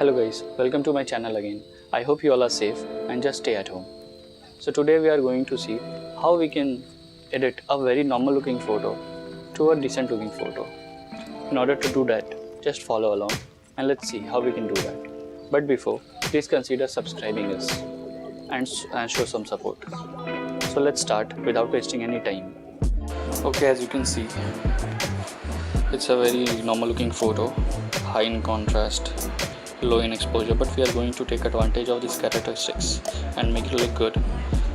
Hello guys, welcome to my channel again. I hope you all are safe and just stay at home. So today we are going to see how we can edit a very normal looking photo to a decent looking photo. In order to do that, just follow along and let's see how we can do that. But before, please consider subscribing us and show some support. So let's start without wasting any time. Okay, as you can see, it's a very normal looking photo, high in contrast, low in exposure, but we are going to take advantage of these characteristics and make it look good.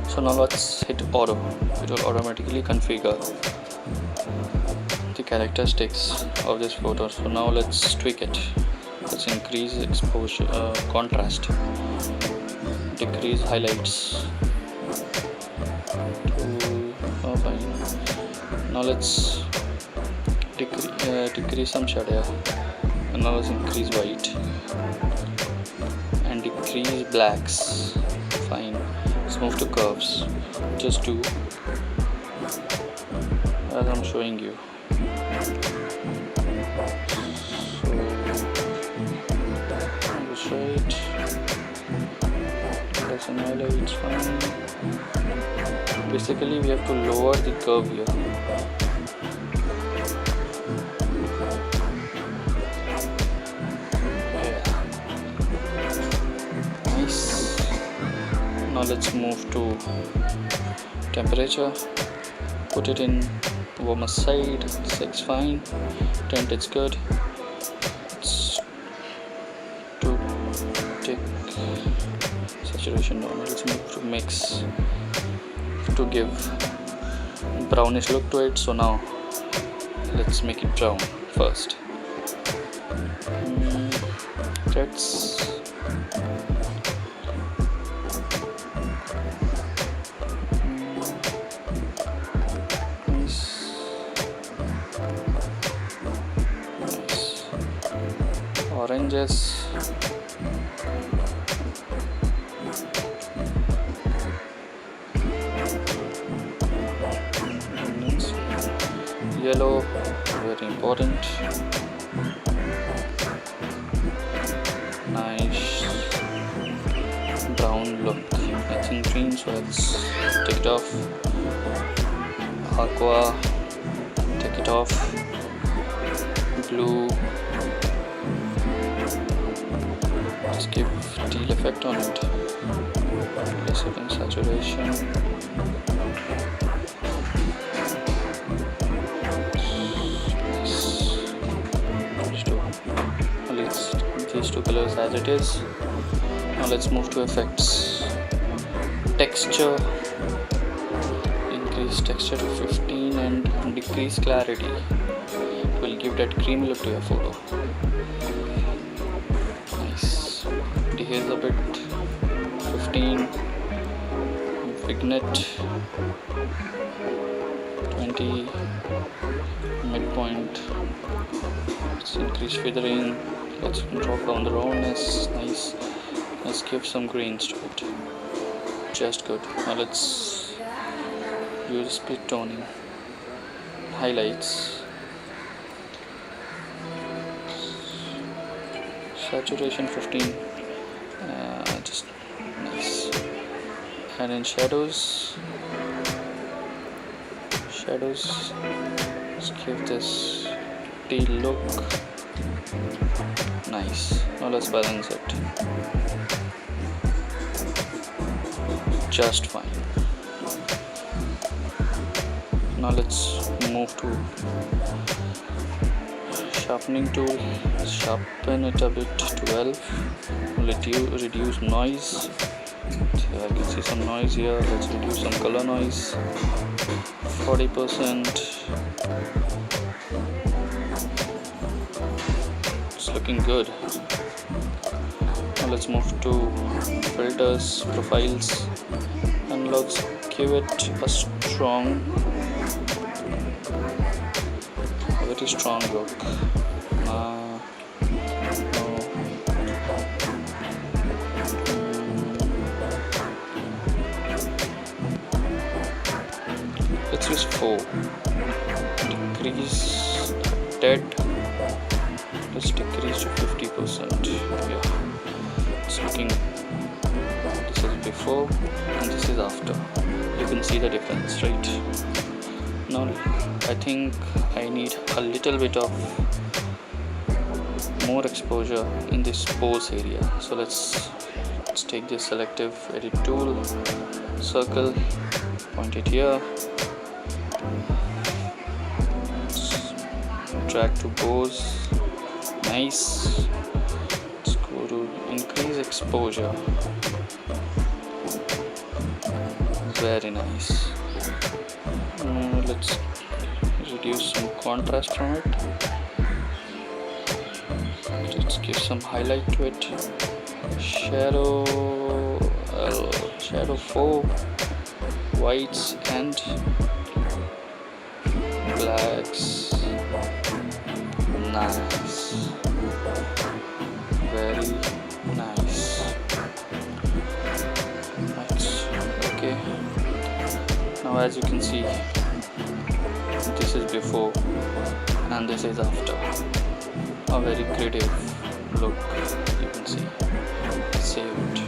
So now let's hit auto. It will automatically configure the characteristics of this photo. So now let's tweak it. Let's increase exposure, contrast, decrease highlights to fine. Now let's decrease some shadow, and now let's increase white and decrease blacks. Fine. Let's move to curves. Just do as I'm showing you. So this right, that's an highlight. Fine. Basically, we have to lower the curve here. Now let's move to temperature, put it in warmer side, 6 fine, tint it's good. Let's take saturation down. Let's move to mix to give brownish look to it. So now let's make it brown first. Let's oranges, yellow, very important, nice brown look, nothing green, so let's take it off. Aqua, take it off. Blue, just give teal effect on it. Less it in saturation. These two colors as it is. Now let's move to effects. Texture, increase texture to 15 and decrease clarity. Will give that creamy look to your photo. Nice. Dehaze a bit. 15. Vignette. 20. Midpoint. Let's increase feathering. Let's drop down the roundness. Nice. Let's give some greens to it. Just good. Now let's use split toning. Highlights. Saturation 15, just nice. And in shadows, let's give this teal look. Nice. Now let's balance it. Just fine. Now let's move to sharpening tool. Sharpen it a bit to 12. Reduce noise. So I can see some noise here. Let's reduce some color noise. 40%. It's looking good. Now let's move to filters, profiles, and let's give it a strong, very strong look. Let's use 4. Decrease dead. Let's decrease to 50%. Yeah. it's looking, this is before and this is after. You can see the difference, right? Now I think I need a little bit of more exposure in this pose area. So let's take this selective edit tool, circle, point it here, drag to pose, nice. Let's go to increase exposure, very nice. Let's reduce some contrast from it. Let's give some highlight to it. Shadow 4, whites and blacks. Nice, very nice. Okay. Now as you can see, this is before and this is after. A very creative look, you can see. Saved.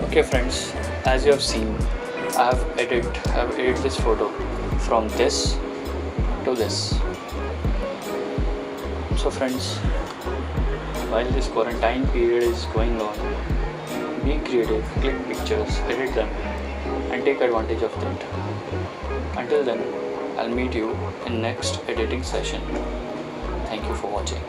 Okay friends, as you have seen, I have edited this photo from this to this. So friends, while this quarantine period is going on, be creative, click pictures, edit them and take advantage of that. Until then, I'll meet you in next editing session. Thank you for watching.